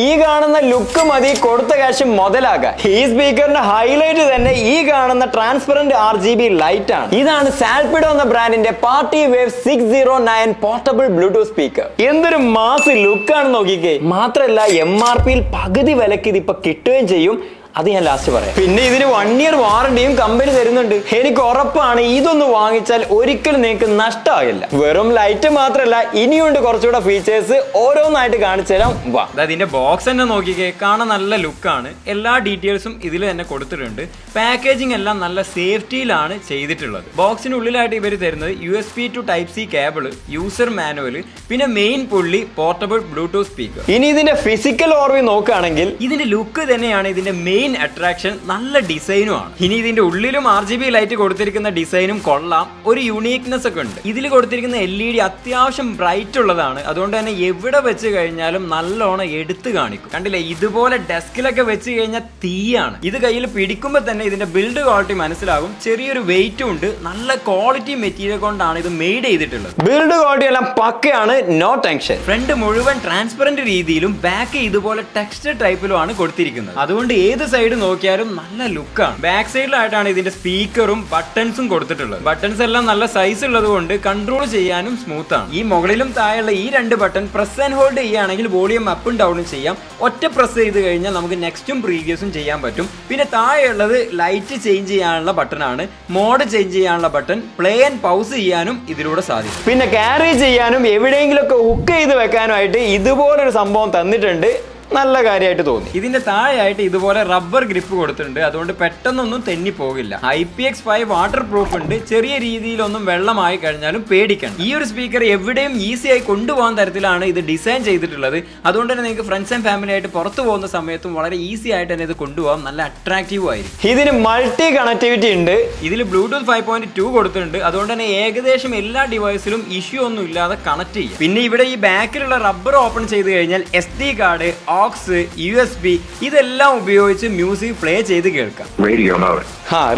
ഈ കാണുന്ന ലുക്ക് മതി കൊടുത്ത കാശ് മുതലാക്കാൻ. ഈ സ്പീക്കറിന്റെ ഹൈലൈറ്റ് തന്നെ ഈ കാണുന്ന ട്രാൻസ്പെറന്റ് RGB ലൈറ്റ് ആണ്. ഇതാണ് സാൽപിഡോ എന്ന ബ്രാൻഡിന്റെ party wave 609 portable Bluetooth speaker. എന്തൊരു മാസ് ലുക്ക് ആണ് നോക്കിക്കേ. മാത്രല്ല MRP പകുതി വിലക്ക് ഇതിപ്പോ കിട്ടുകയും ചെയ്യും. അത് ഞാൻ ലാസ്റ്റ് പറയാം. പിന്നെ ഇതിന് 1 ഇയർ വാറണ്ടിയും കമ്പനി തരുന്നുണ്ട്. എനിക്ക് ഉറപ്പാണ് ഇതൊന്ന് വാങ്ങിച്ചാൽ ഒരിക്കലും നിങ്ങൾക്ക് നഷ്ടമാകില്ല. വെറും ലൈറ്റ് മാത്രമല്ല, ഇനിയുണ്ട് കുറച്ചുകൂടെ ഫീച്ചേഴ്സ്. ഓരോന്നായിട്ട് കാണിച്ചു തരാം. വാ. ഇതിന്റെ ബോക്സ് തന്നെ നോക്കിക്കേ, കാണാൻ നല്ല ലുക്കാണ്. എല്ലാ ഡീറ്റെയിൽസും ഇതിൽ തന്നെ കൊടുത്തിട്ടുണ്ട്. പാക്കേജിംഗ് എല്ലാം നല്ല സേഫ്റ്റിയിലാണ് ചെയ്തിട്ടുള്ളത്. ബോക്സിനുള്ളിലായിട്ട് ഇവർ തരുന്നത് USB to Type-C cable, user manual, പിന്നെ മെയിൻ പുള്ളി, പോർട്ടബിൾ ബ്ലൂടൂത്ത് സ്പീക്കർ. ഇനി ഇതിന്റെ ഫിസിക്കൽ ഓർമ്മ നോക്കുകയാണെങ്കിൽ ഇതിന്റെ ലുക്ക് തന്നെയാണ് ഇതിന്റെ മെയിൻ അട്രാക്ഷൻ. നല്ല ഡിസൈനും ആണ്. ഇനി ഇതിന്റെ ഉള്ളിലും RGB ലൈറ്റ് കൊടുത്തിരിക്കുന്ന ഡിസൈനും കൊള്ളാം. ഒരു യുണീക്നെസ് ഒക്കെ ഉണ്ട്. ഇതിൽ കൊടുത്തിരിക്കുന്ന LED അത്യാവശ്യം ബ്രൈറ്റ് ഉള്ളതാണ്. അതുകൊണ്ട് തന്നെ എവിടെ വെച്ച് കഴിഞ്ഞാലും നല്ലോണം എടുത്തു കാണിക്കും. കണ്ടില്ലേ, ഇതുപോലെ ഡെസ്കിലൊക്കെ വെച്ച് കഴിഞ്ഞാൽ തീയാണ്. ഇത് കയ്യിൽ പിടിക്കുമ്പോൾ തന്നെ ഇതിന്റെ ബിൽഡ് ക്വാളിറ്റി മനസ്സിലാകും. ചെറിയൊരു വെയിറ്റും ഉണ്ട്. നല്ല ക്വാളിറ്റി മെറ്റീരിയൽ കൊണ്ടാണ് ഇത് മെയ്ഡ് ചെയ്തിട്ടുള്ളത്. ബിൽഡ് ക്വാളിറ്റി എല്ലാം പക്കയാണ്, നോ ടെൻഷൻ. ഫ്രണ്ട് മുഴുവൻ ട്രാൻസ്പെറന്റ് രീതിയിലും ബാക്ക് ഇതുപോലെ ടെക്സ്റ്റർ ടൈപ്പിലുമാണ് കൊടുത്തിരിക്കുന്നത്. അതുകൊണ്ട് ഏത് സൈഡ് നോക്കിയാലും നല്ല ലുക്കാണ്. ബാക്ക് സൈഡിലായിട്ടാണ് ഇതിന്റെ സ്പീക്കറും ബട്ടൺസും കൊടുത്തിട്ടുള്ളത്. ബട്ടൺസ് എല്ലാം നല്ല സൈസ് ഉള്ളത് കൊണ്ട് കൺട്രോൾ ചെയ്യാനും സ്മൂത്ത് ആണ്. ഈ മുകളിലും താഴെയുള്ള ഈ 2 ബട്ടൺ പ്രസ് ആൻഡ് ഹോൾഡ് ചെയ്യുകയാണെങ്കിൽ വോളിയം അപ്പും ഡൗണും ചെയ്യാം. ഒറ്റ പ്രസ് ചെയ്ത് കഴിഞ്ഞാൽ നമുക്ക് നെക്സ്റ്റും പ്രീവിയസും ചെയ്യാൻ പറ്റും. പിന്നെ താഴെയുള്ളത് ലൈറ്റ് ചേഞ്ച് ചെയ്യാനുള്ള ബട്ടൺ ആണ്. മോഡ് ചേഞ്ച് ചെയ്യാനുള്ള ബട്ടൺ, പ്ലേ ആൻഡ് പൗസ് ചെയ്യാനും ഇതിലൂടെ സാധിക്കും. പിന്നെ ക്യാരി ചെയ്യാനും എവിടെയെങ്കിലുമൊക്കെ ഹുക്ക് ചെയ്ത് വെക്കാനുമായിട്ട് ഇതുപോലൊരു സംഭവം തന്നിട്ടുണ്ട്. നല്ല കാര്യമായിട്ട് തോന്നി. ഇതിന്റെ താഴെയായിട്ട് ഇതുപോലെ റബ്ബർ ഗ്രിപ്പ് കൊടുത്തിട്ടുണ്ട്. അതുകൊണ്ട് പെട്ടെന്നൊന്നും തെന്നി പോകില്ല. IPX5 വാട്ടർ പ്രൂഫ് ഉണ്ട്. ചെറിയ രീതിയിലൊന്നും വെള്ളമായി കഴിഞ്ഞാലും പേടിക്കണം. ഈ ഒരു സ്പീക്കർ എവിടെയും ഈസി ആയി കൊണ്ടുപോകാൻ തരത്തിലാണ് ഇത് ഡിസൈൻ ചെയ്തിട്ടുള്ളത്. അതുകൊണ്ട് തന്നെ നിങ്ങൾക്ക് ഫ്രണ്ട്സ് ആൻഡ് ഫാമിലി ആയിട്ട് പുറത്തു പോകുന്ന സമയത്തും വളരെ ഈസി ആയിട്ട് തന്നെ ഇത് കൊണ്ടുപോകാം. നല്ല അട്രാക്റ്റീവ് ആയിരിക്കും. ഇതിന് മൾട്ടി കണക്ടിവിറ്റി ഉണ്ട്. ഇതിൽ ബ്ലൂടൂത്ത് 5.2 കൊടുത്തിട്ടുണ്ട്. അതുകൊണ്ട് തന്നെ ഏകദേശം എല്ലാ ഡിവൈസിലും ഇഷ്യൂ ഒന്നും ഇല്ലാതെ കണക്ട് ചെയ്യും. പിന്നെ ഇവിടെ ഈ ബാക്കിലുള്ള റബ്ബർ ഓപ്പൺ ചെയ്ത് കഴിഞ്ഞാൽ SD കാർഡ്, ഓക്സ്, USB ഇതെല്ലാം ഉപയോഗിച്ച് മ്യൂസിക് പ്ലേ ചെയ്ത് കേൾക്കാം.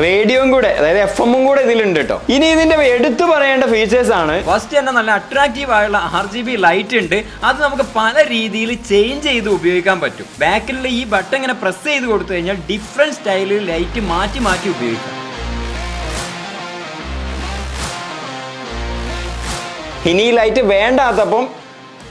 റേഡിയോയും കൂടെ, അതായത് FM കൂടെ ഇതിലുണ്ട് കേട്ടോ. ഇനി ഇതിന്റെ എടുത്തു പറയേണ്ട ഫീച്ചേഴ്സ് ആണ്. ഫസ്റ്റ് തന്നെ നല്ല അട്രാക്റ്റീവ് ആയുള്ള RGB ലൈറ്റ് ഉണ്ട്. അത് നമുക്ക് പല രീതിയിൽ ചേഞ്ച് ചെയ്ത് ഉപയോഗിക്കാൻ പറ്റും. ബാക്കിലുള്ള ഈ ബട്ടൺ ഇങ്ങനെ പ്രസ് ചെയ്ത് കൊടുത്തു കഴിഞ്ഞാൽ ഡിഫറെന്റ് സ്റ്റൈലിൽ ലൈറ്റ് മാറ്റി മാറ്റി ഉപയോഗിക്കാം. ഇനി ഈ ലൈറ്റ് വേണ്ടാത്തപ്പം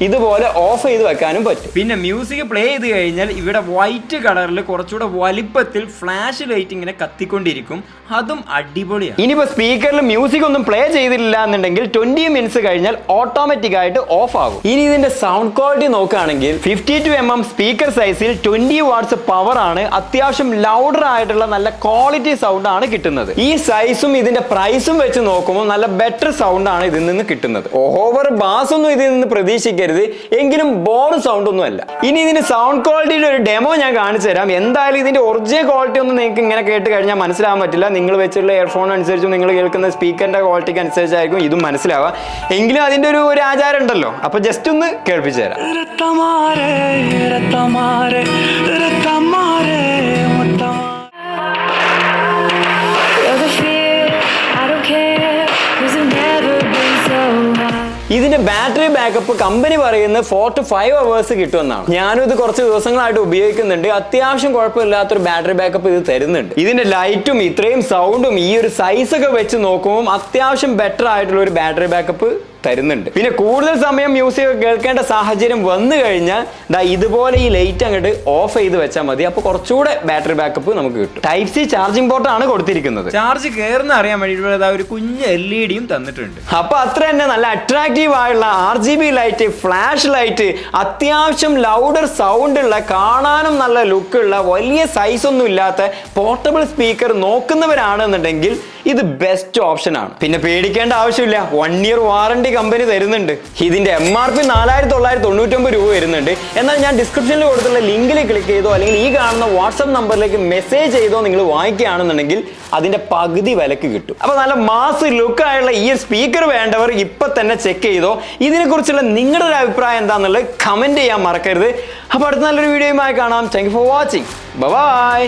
ഇതുപോലെ ഓഫ് ചെയ്ത് വെക്കാനും പറ്റും. പിന്നെ മ്യൂസിക് പ്ലേ ചെയ്ത് കഴിഞ്ഞാൽ ഇവിടെ വൈറ്റ് കളറിൽ കുറച്ചുകൂടെ വലിപ്പത്തിൽ ഫ്ലാഷ് ലൈറ്റ് ഇങ്ങനെ കത്തിക്കൊണ്ടിരിക്കും. അതും അടിപൊളിയാണ്. ഇനിയിപ്പോ സ്പീക്കറിൽ മ്യൂസിക് ഒന്നും പ്ലേ ചെയ്തില്ല എന്നുണ്ടെങ്കിൽ 20 മിനിറ്റ്സ് കഴിഞ്ഞാൽ ഓട്ടോമാറ്റിക് ആയിട്ട് ഓഫ് ആകും. ഇനി ഇതിന്റെ സൗണ്ട് ക്വാളിറ്റി നോക്കുകയാണെങ്കിൽ 52 mm സ്പീക്കർ സൈസിൽ 20 വാട്ട്സ് പവർ ആണ്. അത്യാവശ്യം ലൗഡർ ആയിട്ടുള്ള നല്ല ക്വാളിറ്റി സൗണ്ട് ആണ് കിട്ടുന്നത്. ഈ സൈസും ഇതിന്റെ പ്രൈസും വെച്ച് നോക്കുമ്പോൾ നല്ല ബെറ്റർ സൗണ്ട് ആണ് ഇതിൽ നിന്ന് കിട്ടുന്നത്. ഓവർ ബാസ് ഒന്നും ഇതിൽ നിന്ന് പ്രതീക്ഷിക്കുക എങ്കിലും ബോർ സൗണ്ട് ഒന്നും അല്ല. ഇനി ഇതിന്റെ സൗണ്ട് ക്വാളിറ്റിയുടെ ഒരു ഡെമോ ഞാൻ കാണിച്ചു തരാം. എന്തായാലും ഇതിന്റെ ഒറിജിനൽ ക്വാളിറ്റി ഒന്നും നിങ്ങൾക്ക് ഇങ്ങനെ കേട്ട് കഴിഞ്ഞാൽ മനസ്സിലാവാൻ പറ്റില്ല. നിങ്ങൾ വെച്ചുള്ള ഇയർഫോൺ അനുസരിച്ചും നിങ്ങൾ കേൾക്കുന്ന സ്പീക്കറിന്റെ ക്വാളിറ്റിക്ക് അനുസരിച്ചായിരിക്കും ഇതും മനസ്സിലാവുക. എങ്കിലും അതിന്റെ ഒരു ആചാരം ഉണ്ടല്ലോ. അപ്പൊ ജസ്റ്റ് ഒന്ന് കേൾപ്പിച്ചു തരാം. ഇതിന്റെ ബാറ്ററി ബാക്കപ്പ് കമ്പനി പറയുന്നത് 4 to 5 hours കിട്ടുമെന്നാണ്. ഞാനും ഇത് കുറച്ച് ദിവസങ്ങളായിട്ട് ഉപയോഗിക്കുന്നുണ്ട്. അത്യാവശ്യം കുഴപ്പമില്ലാത്തൊരു ബാറ്ററി ബാക്കപ്പ് ഇത് തരുന്നുണ്ട്. ഇതിന്റെ ലൈറ്റും ഇത്രയും സൗണ്ടും ഈ ഒരു സൈസൊക്കെ വെച്ച് നോക്കുമ്പോൾ അത്യാവശ്യം ബെറ്റർ ആയിട്ടുള്ള ഒരു ബാറ്ററി ബാക്കപ്പ് തരുന്നുണ്ട്. പിന്നെ കൂടുതൽ സമയം മ്യൂസിക് കേൾക്കേണ്ട സാഹചര്യം വന്നു കഴിഞ്ഞാൽ ഇതുപോലെ ഈ ലൈറ്റ് അങ്ങോട്ട് ഓഫ് ചെയ്ത് വെച്ചാൽ മതി. അപ്പൊ കുറച്ചുകൂടെ ബാറ്ററി ബാക്കപ്പ് നമുക്ക് കിട്ടും. Type-C ചാർജിംഗ് പോർട്ട് ആണ് കൊടുത്തിരിക്കുന്നത്. ചാർജ് കയറുന്ന അറിയാൻ വേണ്ടിയിട്ടുള്ള ഒരു കുഞ്ഞ് LED തന്നിട്ടുണ്ട്. അപ്പൊ അത്ര തന്നെ നല്ല അട്രാക്റ്റീവ് ആയുള്ള RGB ലൈറ്റ്, ഫ്ലാഷ് ലൈറ്റ്, അത്യാവശ്യം ലൗഡർ സൗണ്ട് ഉള്ള, കാണാനും നല്ല ലുക്ക് ഉള്ള, വലിയ സൈസ് ഒന്നും ഇല്ലാത്ത പോർട്ടബിൾ സ്പീക്കർ നോക്കുന്നവരാണെന്നുണ്ടെങ്കിൽ ഇത് ബെസ്റ്റ് ഓപ്ഷൻ ആണ്. പിന്നെ പേടിക്കേണ്ട ആവശ്യമില്ല. 1 ഇയർ വാറണ്ടി കമ്പനി തരുന്നുണ്ട്. ഇതിന്റെ MRP 4999 രൂപ വരുന്നുണ്ട്. എന്നാൽ ഞാൻ ഡിസ്ക്രിപ്ഷനിൽ കൊടുത്തുള്ള ലിങ്കിൽ ക്ലിക്ക് ചെയ്തോ അല്ലെങ്കിൽ ഈ കാണുന്ന വാട്സ്ആപ്പ് നമ്പറിലേക്ക് മെസ്സേജ് ചെയ്തോ നിങ്ങൾ വാങ്ങിക്കുകയാണെന്നുണ്ടെങ്കിൽ അതിന്റെ പകുതി വിലക്ക് കിട്ടും. അപ്പൊ നല്ല മാസ് ലുക്ക് ആയുള്ള ഈ സ്പീക്കർ വേണ്ടവർ ഇപ്പൊ തന്നെ ചെക്ക് ചെയ്തോ. ഇതിനെക്കുറിച്ചുള്ള നിങ്ങളുടെ ഒരു അഭിപ്രായം എന്താണെന്നുള്ളത് കമന്റ് ചെയ്യാൻ മറക്കരുത്. അപ്പൊ അടുത്ത നല്ലൊരു വീഡിയോയുമായി കാണാം. Thank you for watching. By.